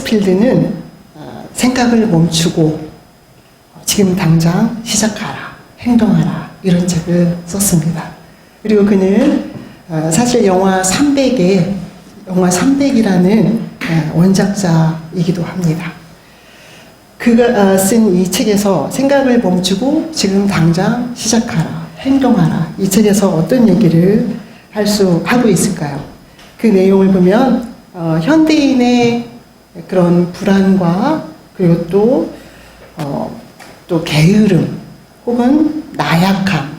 스코필드는 생각을 멈추고 지금 당장 시작하라, 행동하라 이런 책을 썼습니다. 그리고 그는 사실 영화 300이라는 원작자이기도 합니다. 그가 쓴 이 책에서 생각을 멈추고 지금 당장 시작하라, 행동하라 이 책에서 어떤 얘기를 하고 있을까요? 그 내용을 보면 현대인의 그런 불안과 그리고 또 게으름 혹은 나약함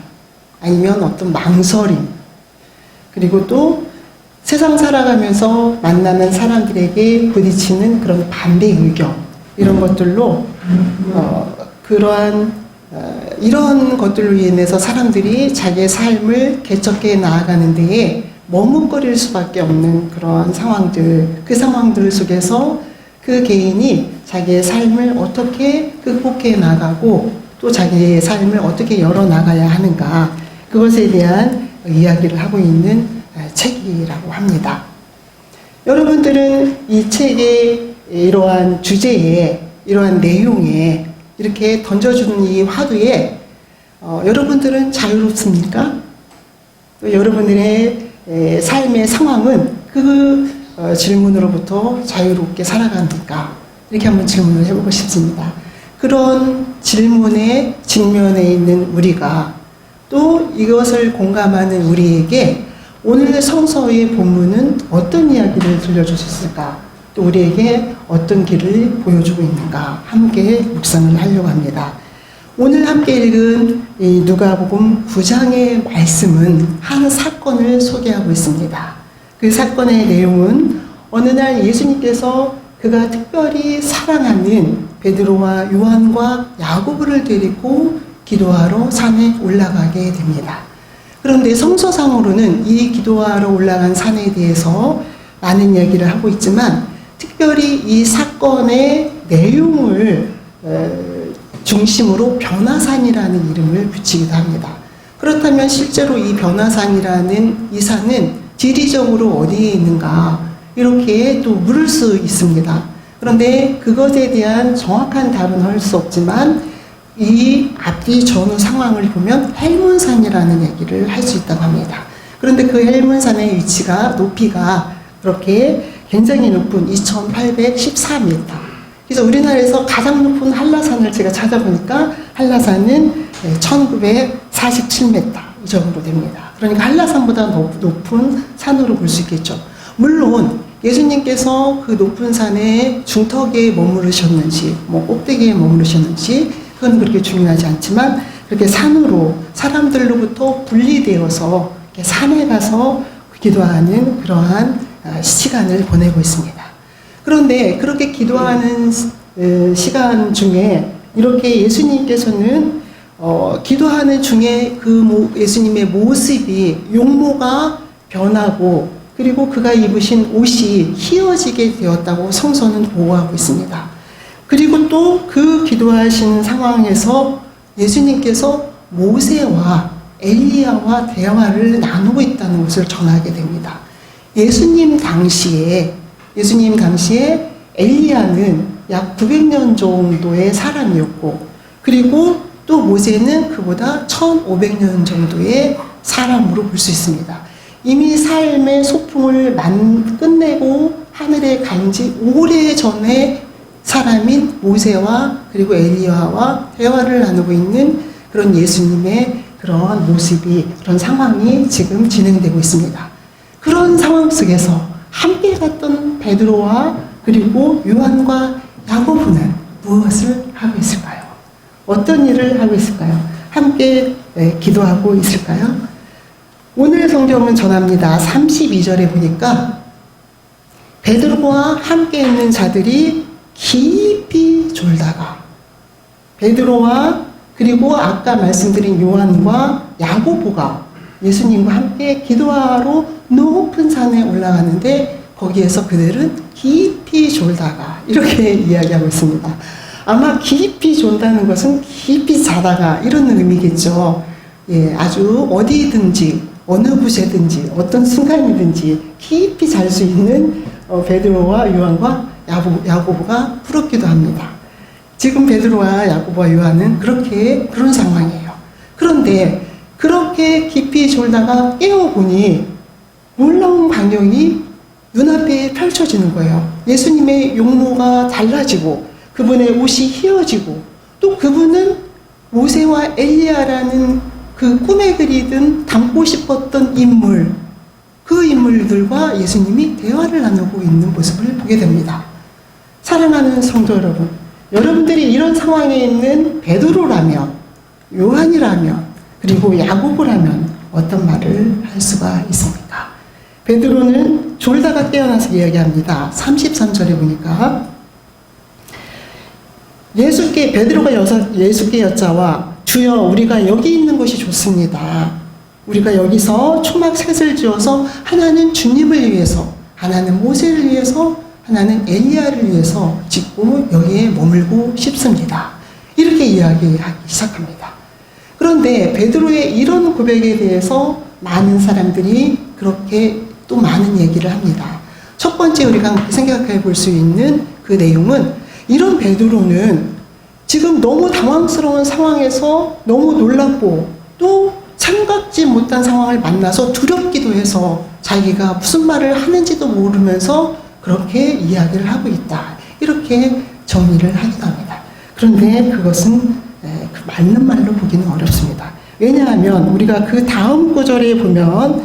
아니면 어떤 망설임 그리고 또 세상 살아가면서 만나는 사람들에게 부딪히는 그런 반대 의견 이런 것들로 이런 것들로 인해서 사람들이 자기의 삶을 개척해 나아가는 데에 머뭇거릴 수밖에 없는 그런 상황들, 그 상황들 속에서 그 개인이 자기의 삶을 어떻게 극복해 나가고 또 자기의 삶을 어떻게 열어나가야 하는가 그것에 대한 이야기를 하고 있는 책이라고 합니다. 여러분들은 이 책의 이러한 주제에 이러한 내용에 이렇게 던져주는 이 화두에 여러분들은 자유롭습니까? 또 여러분들의 삶의 상황은 그 질문으로부터 자유롭게 살아갑니까? 이렇게 한번 질문을 해보고 싶습니다. 그런 질문에 직면해 있는 우리가 또 이것을 공감하는 우리에게 오늘 성서의 본문은 어떤 이야기를 들려주셨을까? 또 우리에게 어떤 길을 보여주고 있는가? 함께 묵상을 하려고 합니다. 오늘 함께 읽은 이 누가복음 9장의 말씀은 한 사건을 소개하고 있습니다. 그 사건의 내용은 어느 날 예수님께서 그가 특별히 사랑하는 베드로와 요한과 야고보를 데리고 기도하러 산에 올라가게 됩니다. 그런데 성서상으로는 이 기도하러 올라간 산에 대해서 많은 이야기를 하고 있지만 특별히 이 사건의 내용을 중심으로 변화산이라는 이름을 붙이기도 합니다. 그렇다면 실제로 이 변화산이라는 이 산은 지리적으로 어디에 있는가 이렇게 또 물을 수 있습니다. 그런데 그것에 대한 정확한 답은 할 수 없지만 이 앞뒤 전후 상황을 보면 헬문산이라는 얘기를 할 수 있다고 합니다. 그런데 그 헬문산의 위치가 높이가 그렇게 굉장히 높은 2814m. 그래서 우리나라에서 가장 높은 한라산을 제가 찾아보니까 한라산은 1947m 이 정도 됩니다. 그러니까 한라산보다 높은 산으로 볼 수 있겠죠. 물론 예수님께서 그 높은 산의 중턱에 머무르셨는지 꼭대기에 머무르셨는지 그건 그렇게 중요하지 않지만 그렇게 산으로 사람들로부터 분리되어서 산에 가서 기도하는 그러한 시간을 보내고 있습니다. 그런데 그렇게 기도하는 시간 중에 이렇게 예수님께서는 기도하는 중에 그 예수님의 모습이 용모가 변하고 그리고 그가 입으신 옷이 휘어지게 되었다고 성서는 보고하고 있습니다. 그리고 또 그 기도하신 상황에서 예수님께서 모세와 엘리야와 대화를 나누고 있다는 것을 전하게 됩니다. 예수님 당시에 엘리야는 약 900년 정도의 사람이었고 그리고 또 모세는 그보다 1500년 정도의 사람으로 볼 수 있습니다. 이미 삶의 소풍을 끝내고 하늘에 간 지 오래전에 사람인 모세와 그리고 엘리야와 대화를 나누고 있는 그런 예수님의 그런 모습이 그런 상황이 지금 진행되고 있습니다. 그런 상황 속에서 함께 갔던 베드로와 그리고 요한과 야고보는 무엇을 하고 있을까요? 어떤 일을 하고 있을까요? 함께 기도하고 있을까요? 오늘 성경은 전합니다. 32절에 보니까 베드로와 함께 있는 자들이 깊이 졸다가 베드로와 그리고 아까 말씀드린 요한과 야고보가 예수님과 함께 기도하러 높은 산에 올라가는데 거기에서 그들은 깊이 졸다가 이렇게 이야기하고 있습니다. 아마 깊이 졸다는 것은 깊이 자다가 이런 의미겠죠. 아주 어디든지 어느 곳에든지 어떤 순간이든지 깊이 잘 수 있는 베드로와 요한과 야고보가 부럽기도 합니다. 지금 베드로와 야고보와 요한은 그런 상황이에요. 그런데 그렇게 깊이 졸다가 깨어보니 놀라운 광경이 눈앞에 펼쳐지는 거예요. 예수님의 용모가 달라지고 그분의 옷이 휘어지고 또 그분은 모세와 엘리야라는 그 꿈에 그리던 닮고 싶었던 인물, 그 인물들과 예수님이 대화를 나누고 있는 모습을 보게 됩니다. 사랑하는 성도 여러분, 여러분들이 이런 상황에 있는 베드로라면, 요한이라면, 그리고 야고보라면 어떤 말을 할 수가 있습니까? 베드로는 졸다가 깨어나서 이야기합니다. 33절에 보니까 베드로가 예수께 여짜와 주여 우리가 여기 있는 것이 좋습니다. 우리가 여기서 초막 셋을 지어서 하나는 주님을 위해서, 하나는 모세를 위해서, 하나는 엘리야를 위해서 짓고 여기에 머물고 싶습니다. 이렇게 이야기하기 시작합니다. 그런데 베드로의 이런 고백에 대해서 많은 사람들이 그렇게 또 많은 얘기를 합니다. 첫 번째 우리가 생각해 볼 수 있는 그 내용은 이런 베드로는 지금 너무 당황스러운 상황에서 너무 놀랍고 또 생각지 못한 상황을 만나서 두렵기도 해서 자기가 무슨 말을 하는지도 모르면서 그렇게 이야기를 하고 있다. 이렇게 정리를 하기도 합니다. 그런데 그것은 그 맞는 말로 보기는 어렵습니다. 왜냐하면 우리가 그 다음 구절에 보면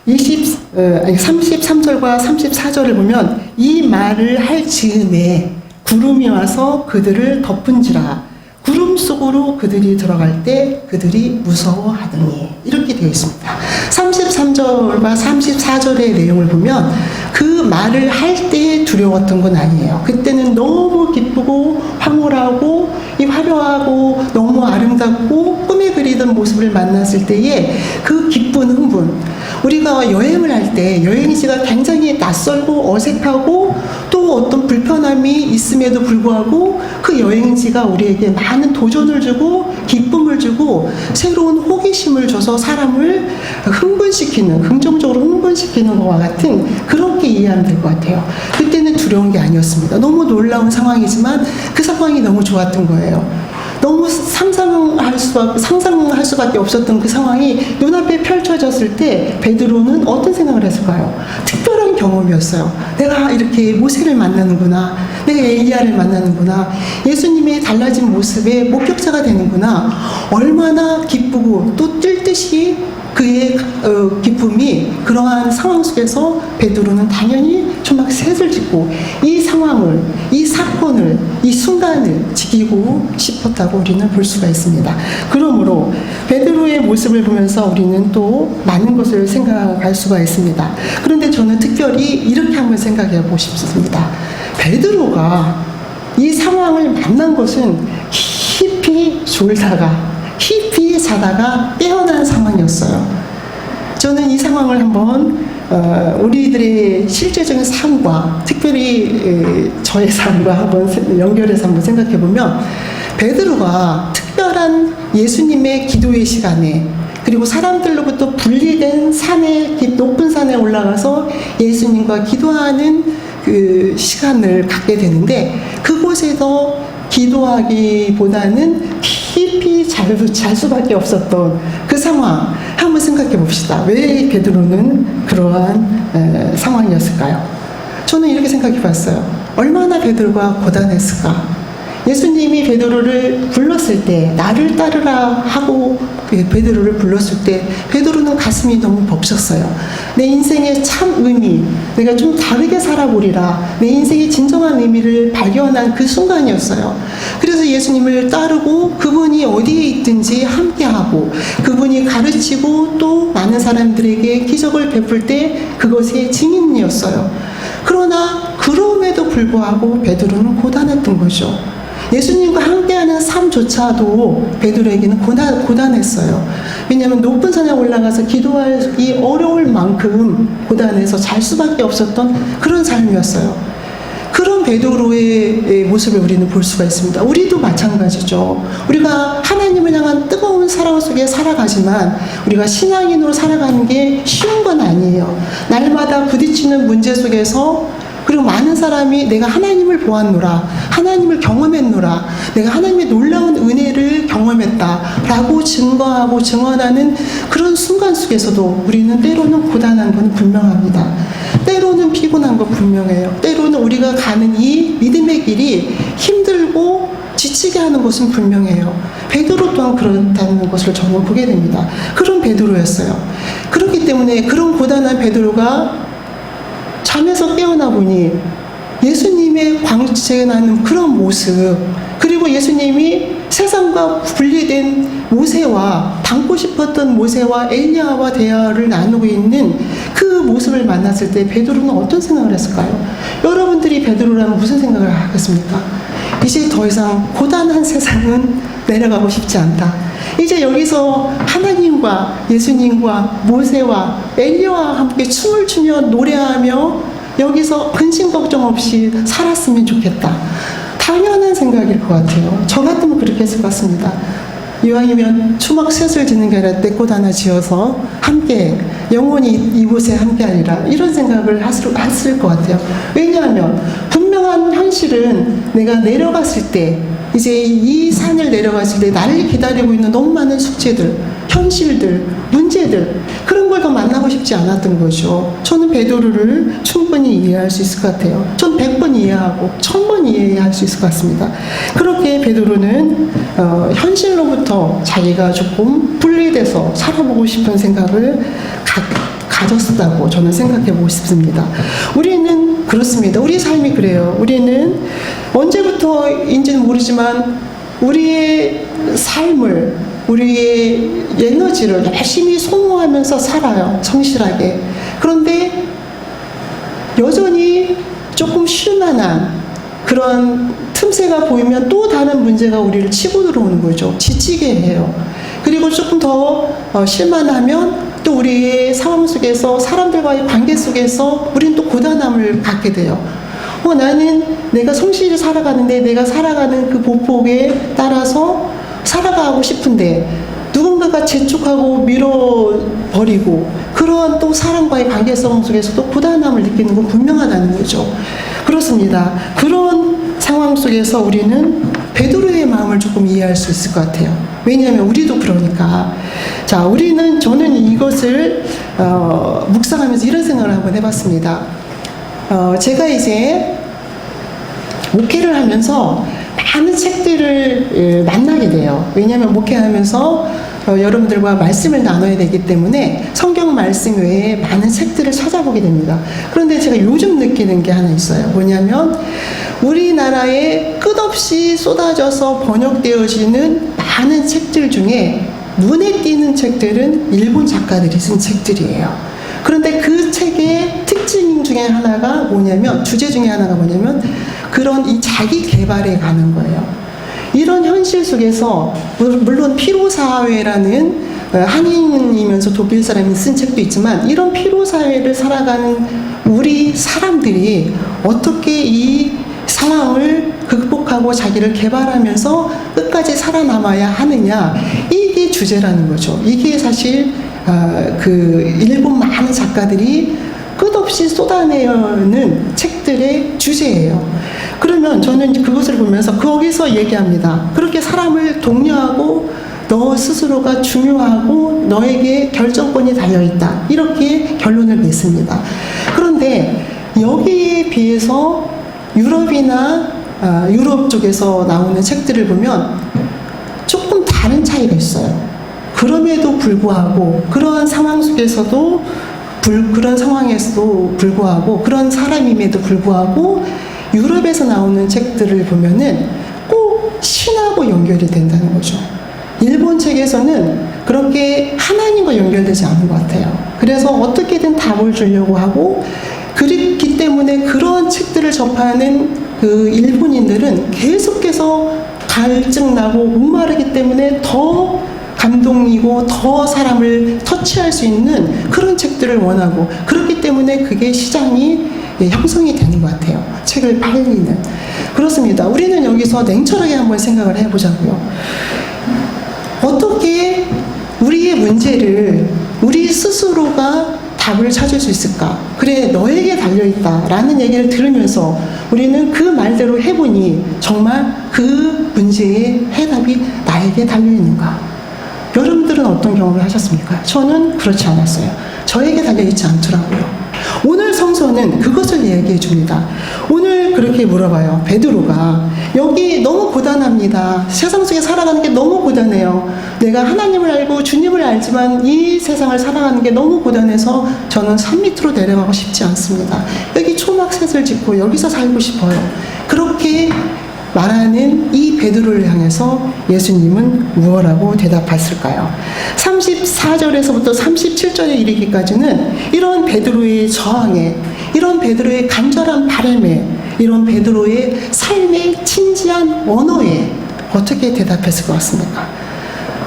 33절과 34절을 보면 이 말을 할 즈음에 구름이 와서 그들을 덮은지라 구름 속으로 그들이 들어갈 때 그들이 무서워하더니 이렇게 되어 있습니다. 33절과 34절의 내용을 보면 그 말을 할 때 두려웠던 건 아니에요. 그때는 너무 기쁘고 황홀하고 화려하고 너무 아름답고 꿈에 그리던 모습을 만났을 때에 그 기쁜 흥분, 우리가 여행을 할 때 여행지가 굉장히 낯설고 어색하고 또 어떤 불편함이 있음에도 불구하고 그 여행지가 우리에게 많은 도전을 주고 기쁨을 주고 새로운 호기심을 줘서 사람을 흥분시키는, 긍정적으로 흥분시키는 것과 같은 그렇게 이해하면 될 것 같아요. 그때는 두려운 게 아니었습니다. 너무 놀라운 상황이지만 그 상황이 너무 좋았던 거예요. 너무 상상할 수밖에 없었던 그 상황이 눈앞에 펼쳐졌을 때 베드로는 어떤 생각을 했을까요? 특별한 경험이었어요. 내가 이렇게 모세를 만나는구나. 내가 엘리야를 만나는구나. 예수님의 달라진 모습의 목격자가 되는구나. 얼마나 기쁘고 또 뛸 듯이 그의 기쁨이 그러한 상황 속에서 베드로는 당연히 초막 셋을 짓고 이 상황을, 이 사건을, 이 순간을 지키고 싶었다고 우리는 볼 수가 있습니다. 그러므로 베드로의 모습을 보면서 우리는 또 많은 것을 생각할 수가 있습니다. 그런데 저는 특별히 이렇게 한번 생각해 보고 싶습니다. 베드로가 이 상황을 만난 것은 깊이 졸다가 깊이 자다가 깨어난 상황이었어요. 저는 이 상황을 한번 우리들의 실제적인 삶과 특별히 저의 삶과 한번 연결해서 한번 생각해 보면 베드로가 특별한 예수님의 기도의 시간에 그리고 사람들로부터 분리된 높은 산에 올라가서 예수님과 기도하는 그 시간을 갖게 되는데 그곳에서 기도하기보다는 깊이 잘 수밖에 없었던 그 상황 한번 생각해 봅시다. 왜 베드로는 그러한 상황이었을까요? 저는 이렇게 생각해 봤어요. 얼마나 베드로가 고단했을까? 예수님이 베드로를 불렀을 때 나를 따르라 하고 베드로를 불렀을 때 베드로는 가슴이 너무 벅찼어요. 내 인생의 참 의미, 내가 좀 다르게 살아보리라. 내 인생의 진정한 의미를 발견한 그 순간이었어요. 그래서 예수님을 따르고 그분이 어디에 있든지 함께하고 그분이 가르치고 또 많은 사람들에게 기적을 베풀 때 그것의 증인이었어요. 그러나 그럼에도 불구하고 베드로는 고단했던 거죠. 예수님과 함께하는 삶조차도 베드로에게는 고단했어요. 왜냐하면 높은 산에 올라가서 기도하기 어려울 만큼 고단해서 잘 수밖에 없었던 그런 삶이었어요. 그런 베드로의 모습을 우리는 볼 수가 있습니다. 우리도 마찬가지죠. 우리가 하나님을 향한 뜨거운 사랑 속에 살아가지만 우리가 신앙인으로 살아가는 게 쉬운 건 아니에요. 날마다 부딪히는 문제 속에서 그리고 많은 사람이 내가 하나님을 보았노라, 하나님을 경험했노라, 내가 하나님의 놀라운 은혜를 경험했다라고 증거하고 증언하는 그런 순간 속에서도 우리는 때로는 고단한 건 분명합니다. 때로는 피곤한 건 분명해요. 때로는 우리가 가는 이 믿음의 길이 힘들고 지치게 하는 것은 분명해요. 베드로 또한 그렇다는 것을 저는 보게 됩니다. 그런 베드로였어요. 그렇기 때문에 그런 고단한 베드로가 잠에서 깨어나 보니 예수님의 광채나는 그런 모습, 그리고 예수님이 세상과 분리된 모세와, 닮고 싶었던 모세와 엘리야와 대화를 나누고 있는 그 모습을 만났을 때 베드로는 어떤 생각을 했을까요? 여러분들이 베드로라면 무슨 생각을 하겠습니까? 이제 더 이상 고단한 세상은 내려가고 싶지 않다. 이제 여기서 하나님과 예수님과 모세와 엘리야와 함께 춤을 추며 노래하며 여기서 근심 걱정 없이 살았으면 좋겠다. 당연한 생각일 것 같아요. 저 같으면 그렇게 했을 것 같습니다. 이왕이면 추막 셋을 짓는 게 아니라 떼꽃 하나 지어서 함께 영원히 이곳에 함께하리라, 이런 생각을 했을 것 같아요. 왜냐하면 분명한 현실은 내가 내려갔을 때, 이제 이 산을 내려갔을 때 나를 기다리고 있는 너무 많은 숙제들, 현실들, 문제들, 그런 걸 더 만나고 싶지 않았던 거죠. 저는 베드로를 충분히 이해할 수 있을 것 같아요. 전 100번 이해하고 1000번 이해할 수 있을 것 같습니다. 그렇게 베드로는 현실로부터 자기가 조금 분리돼서 살아보고 싶은 생각을 가졌다고 저는 생각해 보고 싶습니다. 우리는 그렇습니다. 우리 삶이 그래요. 우리는 언제부터인지는 모르지만 우리의 삶을, 우리의 에너지를 열심히 소모하면서 살아요. 성실하게. 그런데 여전히 조금 쉴만한 그런 틈새가 보이면 또 다른 문제가 우리를 치고 들어오는 거죠. 지치게 해요. 그리고 조금 더 쉴만하면 또 우리의 상황 속에서, 사람들과의 관계 속에서 우리는 또 고단함을 갖게 돼요. 나는 내가 성실히 살아가는데, 내가 살아가는 그 보폭에 따라서 살아가고 싶은데 누군가가 재촉하고 밀어버리고, 그런 또 사람과의 관계성 속에서도 고단함을 느끼는 건 분명하다는 거죠. 그렇습니다. 그런 상황 속에서 우리는 베드로의 마음을 조금 이해할 수 있을 것 같아요. 왜냐하면 우리도 그러니까. 자, 저는 이것을 묵상하면서 이런 생각을 한번 해봤습니다. 제가 이제 목회를 하면서 많은 책들을 만나게 돼요. 왜냐하면 목회하면서 여러분들과 말씀을 나눠야 되기 때문에 성경 말씀 외에 많은 책들을 찾아보게 됩니다. 그런데 제가 요즘 느끼는 게 하나 있어요. 뭐냐면 우리나라에 끝없이 쏟아져서 번역되어지는 많은 책들 중에 눈에 띄는 책들은 일본 작가들이 쓴 책들이에요. 그런데 그 책의 특징 중에 하나가 뭐냐면, 주제 중에 하나가 뭐냐면 그런 이 자기 개발에 가는 거예요. 이런 현실 속에서, 물론 피로사회라는 한인이면서 독일 사람이 쓴 책도 있지만, 이런 피로사회를 살아가는 우리 사람들이 어떻게 이 상황을 극복하고 자기를 개발하면서 끝까지 살아남아야 하느냐, 이게 주제라는 거죠. 이게 사실 그 일본 많은 작가들이 끝없이 쏟아내는 책들의 주제예요. 그러면 저는 그것을 보면서 거기서 얘기합니다. 그렇게 사람을 독려하고 너 스스로가 중요하고 너에게 결정권이 달려있다, 이렇게 결론을 맺습니다. 그런데 여기에 비해서 유럽이나 유럽 쪽에서 나오는 책들을 보면 조금 다른 차이가 있어요. 그럼에도 불구하고, 그러한 상황 속에서도 그런 상황에서도 불구하고, 그런 사람임에도 불구하고 유럽에서 나오는 책들을 보면은 꼭 신하고 연결이 된다는 거죠. 일본 책에서는 그렇게 하나님과 연결되지 않은 것 같아요. 그래서 어떻게든 답을 주려고 하고, 그렇기 때문에 그런 책들을 접하는 그 일본인들은 계속해서 갈증나고 목마르기 때문에 더 감동이고 더 사람을 터치할 수 있는 그런 책들을 원하고, 그렇기 때문에 그게 시장이 형성이 되는 것 같아요. 책을 팔리는. 그렇습니다. 우리는 여기서 냉철하게 한번 생각을 해보자고요. 어떻게 우리의 문제를 우리 스스로가 답을 찾을 수 있을까? 그래, 너에게 달려있다 라는 얘기를 들으면서 우리는 그 말대로 해보니 정말 그 문제의 해답이 나에게 달려있는가? 여러분들은 어떤 경험을 하셨습니까? 저는 그렇지 않았어요. 저에게 달려있지 않더라고요. 오늘 성서는 그것을 얘기해 줍니다. 오늘 그렇게 물어봐요. 베드로가 여기 너무 고단합니다. 세상 속에 살아가는 게 너무 고단해요. 내가 하나님을 알고 주님을 알지만 이 세상을 살아가는 게 너무 고단해서 저는 산 밑으로 내려가고 싶지 않습니다. 여기 초막셋을 짓고 여기서 살고 싶어요. 그렇게 말하는 이 베드로를 향해서 예수님은 무엇라고 대답했을까요? 34절에서부터 37절에 이르기까지는 이런 베드로의 저항에, 이런 베드로의 간절한 바람에, 이런 베드로의 삶의 진지한 언어에 어떻게 대답했을 것 같습니까?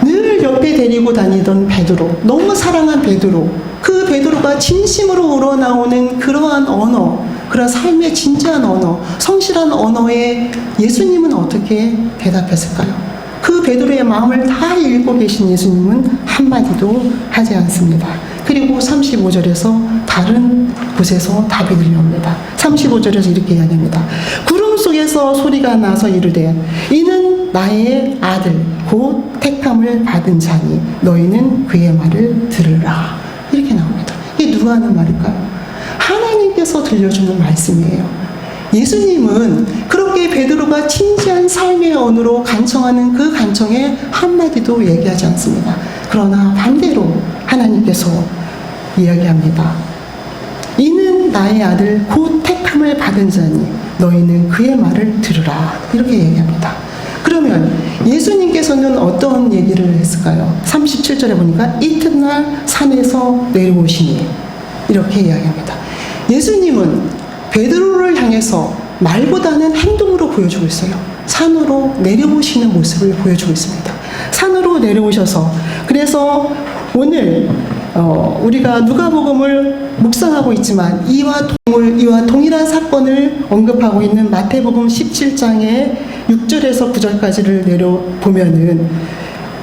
늘 옆에 데리고 다니던 베드로, 너무 사랑한 베드로, 그 베드로가 진심으로 우러나오는 그러한 언어, 그런 삶의 진지한 언어, 성실한 언어에 예수님은 어떻게 대답했을까요? 그 베드로의 마음을 다 읽고 계신 예수님은 한마디도 하지 않습니다. 그리고 35절에서 다른 곳에서 답이 들려옵니다. 35절에서 이렇게 이야기합니다. 구름 속에서 소리가 나서 이르되 이는 나의 아들 곧 택함을 받은 자니 너희는 그의 말을 들으라. 이렇게 나옵니다. 이게 누가 하는 말일까요? 하나님께서 들려주는 말씀이에요. 예수님은 그렇게 베드로가 진지한 삶의 언어로 간청하는 그 간청에 한마디도 얘기하지 않습니다. 그러나 반대로 하나님께서 이야기합니다. 이는 나의 아들 곧 택함을 받은 자니 너희는 그의 말을 들으라. 이렇게 얘기합니다. 그러면 예수님께서는 어떤 얘기를 했을까요? 37절에 보니까 이튿날 산에서 내려오시니 이렇게 이야기합니다. 예수님은 베드로를 향해서 말보다는 행동으로 보여주고 있어요. 산으로 내려오시는 모습을 보여주고 있습니다. 산으로 내려오셔서 그래서 오늘 우리가 누가복음을 묵상하고 있지만 이와 동일한 사건을 언급하고 있는 마태복음 17장의 6절에서 9절까지를 내려보면은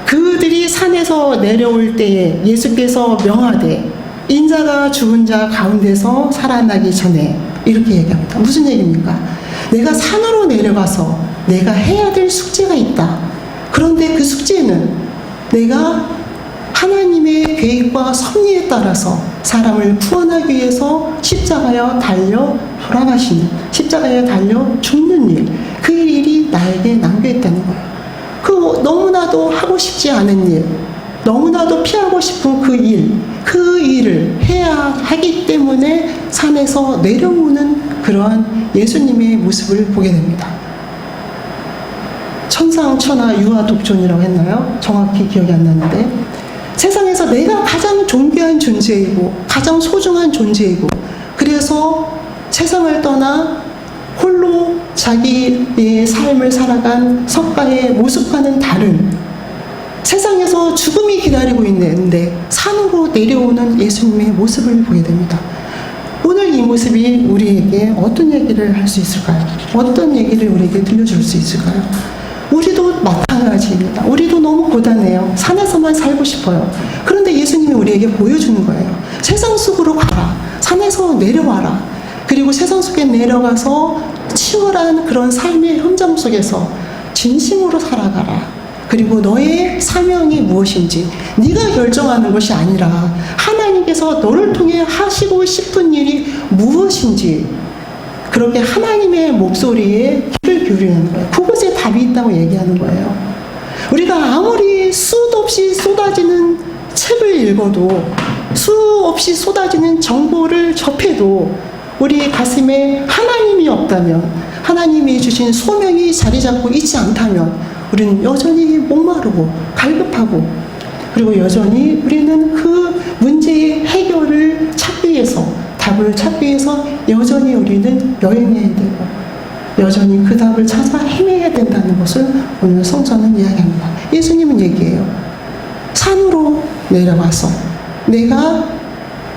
그들이 산에서 내려올 때에 예수께서 명하되 인자가 죽은 자 가운데서 살아나기 전에 이렇게 얘기합니다. 무슨 얘기입니까? 내가 산으로 내려가서 내가 해야 될 숙제가 있다. 그런데 그 숙제는 내가 하나님의 계획과 섭리에 따라서 사람을 구원하기 위해서 십자가에 달려 돌아가시는, 십자가에 달려 죽는 일, 그 일이 나에게 남겨있다는 거예요. 그 너무나도 하고 싶지 않은 일, 너무나도 피하고 싶은 그 일을 해야 하기 때문에 산에서 내려오는 그러한 예수님의 모습을 보게 됩니다. 천상천하 유아독존이라고 했나요? 정확히 기억이 안 나는데 세상에서 내가 가장 존귀한 존재이고 가장 소중한 존재이고 그래서 세상을 떠나 홀로 자기의 삶을 살아간 석가의 모습과는 다른 세상에서 죽음이 기다리고 있는데 산으로 내려오는 예수님의 모습을 보게 됩니다. 오늘 이 모습이 우리에게 어떤 얘기를 할 수 있을까요? 어떤 얘기를 우리에게 들려줄 수 있을까요? 우리도 마찬가지입니다. 우리도 너무 고단해요. 산에서만 살고 싶어요. 그런데 예수님이 우리에게 보여주는 거예요. 세상 속으로 가라. 산에서 내려와라. 그리고 세상 속에 내려가서 치열한 그런 삶의 현장 속에서 진심으로 살아가라. 그리고 너의 사명이 무엇인지 네가 결정하는 것이 아니라 하나님께서 너를 통해 하시고 싶은 일이 무엇인지 그렇게 하나님의 목소리에 귀를 기울이는 거예요. 그것에 답이 있다고 얘기하는 거예요. 우리가 아무리 수도 없이 쏟아지는 책을 읽어도 수없이 쏟아지는 정보를 접해도 우리 가슴에 하나님이 없다면 하나님이 주신 소명이 자리 잡고 있지 않다면 우리는 여전히 목마르고 갈급하고 그리고 여전히 우리는 그 문제의 해결을 찾기 위해서 답을 찾기 위해서 여전히 우리는 여행해야 되고 여전히 그 답을 찾아 헤매야 된다는 것을 오늘 성서는 이야기합니다. 예수님은 얘기해요. 산으로 내려가서 내가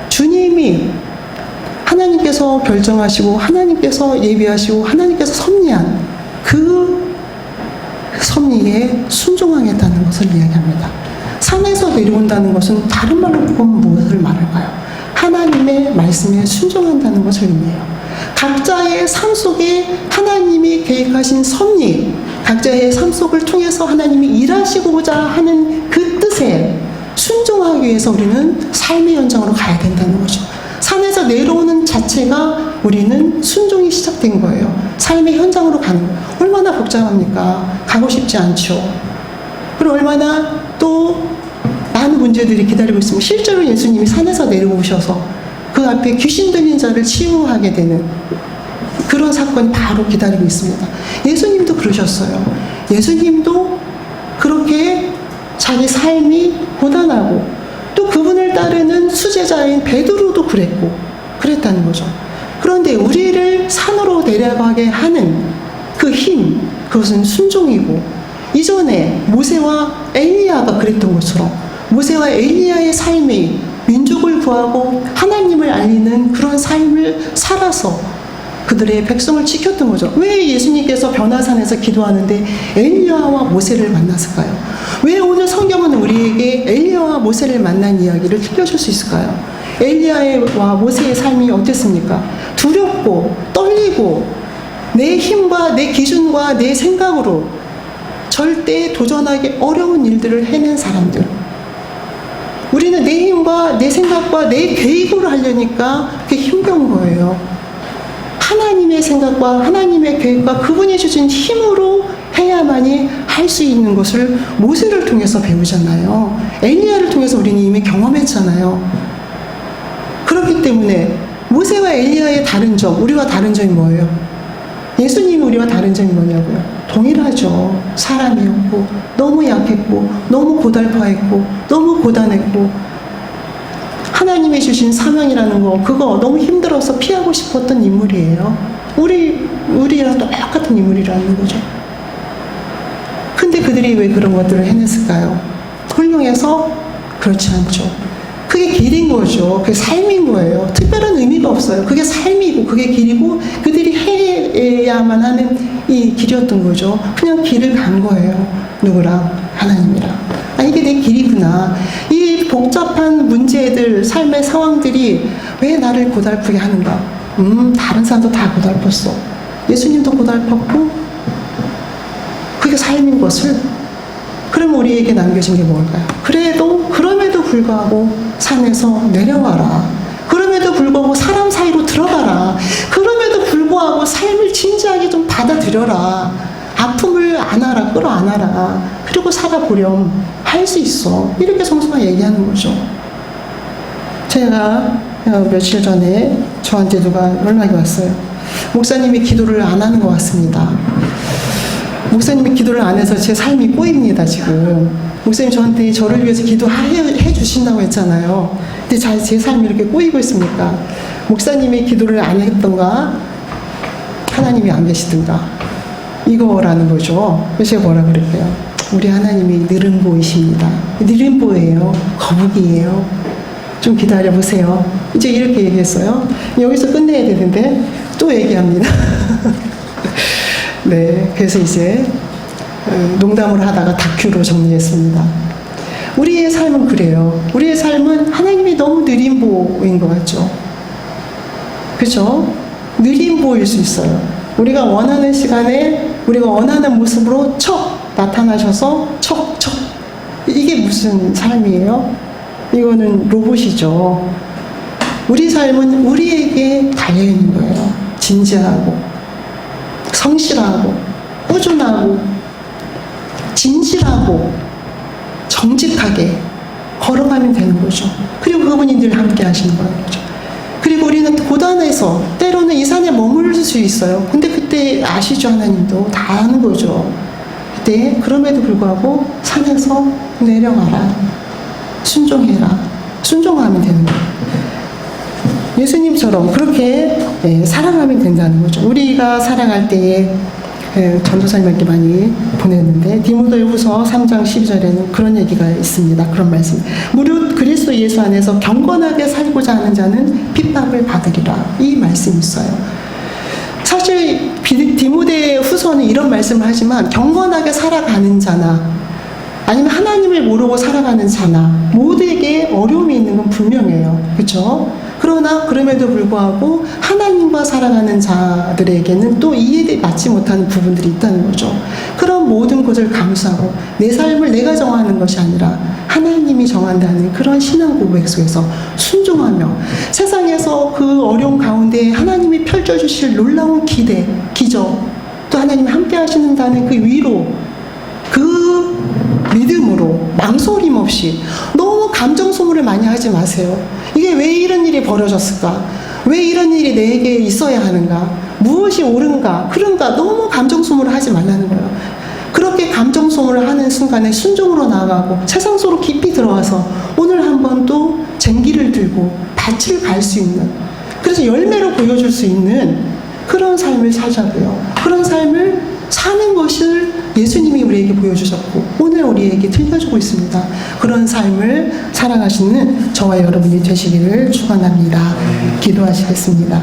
주님이 하나님께서 결정하시고 하나님께서 예비하시고 하나님께서 섭리한 그 섭리에 순종하겠다는 것을 이야기합니다. 산에서 내려온다는 것은 다른 말로 보면 무엇을 말할까요? 하나님의 말씀에 순종한다는 것을 의미해요. 각자의 삶 속에 하나님이 계획하신 섭리, 각자의 삶 속을 통해서 하나님이 일하시고자 하는 그 뜻에 순종하기 위해서 우리는 삶의 현장으로 가야 된다는 거죠. 산에서 내려오는 자체가 우리는 순종이 시작된 거예요. 삶의 현장으로 가는 거예요. 얼마나 복잡합니까? 가고 싶지 않죠. 그리고 얼마나 또 많은 문제들이 기다리고 있습니다. 실제로 예수님이 산에서 내려오셔서 그 앞에 귀신 들린 자를 치유하게 되는 그런 사건이 바로 기다리고 있습니다. 예수님도 그러셨어요. 예수님도 그렇게 자기 삶이 고단하고 또 그분을 따르는 수제자인 베드로도 그랬다는 거죠. 그런데 우리를 산으로 내려가게 하는 그 힘, 그것은 순종이고, 이전에 모세와 엘리야가 그랬던 것처럼 모세와 엘리야의 삶이 민족을 구하고 하나님을 알리는 그런 삶을 살아서 그들의 백성을 지켰던 거죠. 왜 예수님께서 변화산에서 기도하는데 엘리야와 모세를 만났을까요? 왜 오늘 성경은 우리에게 엘리야와 모세를 만난 이야기를 들려줄 수 있을까요? 엘리야와 모세의 삶이 어땠습니까? 두렵고 떨리고 내 힘과 내 기준과 내 생각으로 절대 도전하기 어려운 일들을 해낸 사람들. 우리는 내 힘과 내 생각과 내 계획으로 하려니까 그게 힘겨운 거예요. 하나님의 생각과 하나님의 계획과 그분이 주신 힘으로 해야만이 할 수 있는 것을 모세를 통해서 배우잖아요. 엘리야를 통해서 우리는 이미 경험했잖아요. 그렇기 때문에 모세와 엘리야의 다른 점, 우리와 다른 점이 뭐예요? 예수님이 우리와 다른 점이 뭐냐고요? 동일하죠. 사람이었고 너무 약했고 너무 고달파했고 너무 고단했고 하나님이 주신 사명이라는 거 그거 너무 힘들어서 피하고 싶었던 인물이에요. 우리랑 똑같은 인물이라는 거죠. 근데 그들이 왜 그런 것들을 해냈을까요? 훌륭해서? 그렇지 않죠. 그게 길인 거죠. 그게 삶인 거예요. 특별한 의미가 없어요. 그게 삶이고 그게 길이고 그들이 해야만 하는 이 길이었던 거죠. 그냥 길을 간 거예요. 누구랑? 하나님이랑. 아, 이게 내 길이구나. 이 복잡한 문제들, 삶의 상황들이 왜 나를 고달프게 하는가? 다른 사람도 다 고달팠어. 예수님도 고달팠고 그게 삶인 것을. 그럼 우리에게 남겨진 게 뭘까요? 그럼에도 불구하고 산에서 내려와라. 그럼에도 불구하고 사람 사이로 들어가라. 그럼에도 불구하고 삶을 진지하게 좀 받아들여라. 아픔을 안아라, 끌어안아라. 그리고 살아보렴. 할 수 있어. 이렇게 성서가 얘기하는 거죠. 제가 며칠 전에 저한테 누가 연락이 왔어요. 목사님이 기도를 안 하는 것 같습니다. 목사님이 기도를 안 해서 제 삶이 꼬입니다, 지금. 목사님 저한테 저를 위해서 기도해 주신다고 했잖아요. 근데 제 삶이 이렇게 꼬이고 있습니까? 목사님이 기도를 안 했던가, 하나님이 안 계시든가. 이거라는 거죠. 그래서 제가 뭐라 그럴게요? 우리 하나님이 느림보이십니다. 느림보예요. 거북이에요. 좀 기다려보세요. 이제 이렇게 얘기했어요. 여기서 끝내야 되는데, 또 얘기합니다. 네, 그래서 이제 농담을 하다가 다큐로 정리했습니다. 우리의 삶은 그래요. 우리의 삶은 하나님이 너무 느림보인 것 같죠. 그렇죠? 느림보일 수 있어요. 우리가 원하는 시간에 우리가 원하는 모습으로 척 나타나셔서 척 이게 무슨 삶이에요? 이거는 로봇이죠. 우리 삶은 우리에게 달려있는 거예요. 진지하고 성실하고 꾸준하고 진실하고 정직하게 걸어가면 되는 거죠. 그리고 그분이 늘 함께 하시는 거죠. 그리고 우리는 고단해서 때로는 이 산에 머무를 수 있어요. 근데 그때 아시죠? 하나님도 다 아는 거죠. 그때 그럼에도 불구하고 산에서 내려가라. 순종해라. 순종하면 되는 거예요. 예수님처럼 그렇게 살아가면 된다는 거죠. 우리가 살아갈 때에 전도사님께 많이 보냈는데 디모데후서 3장 12절에는 그런 얘기가 있습니다. 그런 말씀. 무릇 그리스도 예수 안에서 경건하게 살고자 하는 자는 핍박을 받으리라. 이 말씀이 있어요. 사실 디모데후서는 이런 말씀을 하지만 경건하게 살아가는 자나 아니면 하나님을 모르고 살아가는 자나 모두에게 어려움이 있는 건 분명해요. 그렇죠? 그러나 그럼에도 불구하고 하나님과 살아가는 자들에게는 또 이해에 맞지 못하는 부분들이 있다는 거죠. 그런 모든 것을 감수하고 내 삶을 내가 정하는 것이 아니라 하나님이 정한다는 그런 신앙 고백 속에서 순종하며 세상에서 그 어려운 가운데 하나님이 펼쳐주실 놀라운 기대, 기적, 또 하나님이 함께 하시는다는 그 위로, 그 믿음으로 망설임 없이 너무 감정 소모를 많이 하지 마세요. 이게 왜 이런 일이 벌어졌을까? 왜 이런 일이 내게 있어야 하는가? 무엇이 옳은가? 그런가? 너무 감정 소모를 하지 말라는 거예요. 그렇게 감정 소모를 하는 순간에 순종으로 나아가고 세상 속으로 깊이 들어와서 오늘 한번 또 쟁기를 들고 밭을 갈 수 있는, 그래서 열매로 보여줄 수 있는 그런 삶을 살자고요. 그런 삶을 사는 것을 예수님이 우리에게 보여주셨고 오늘 우리에게 들려주고 있습니다. 그런 삶을 살아가시는 저와 여러분이 되시기를 축원합니다. 기도하시겠습니다.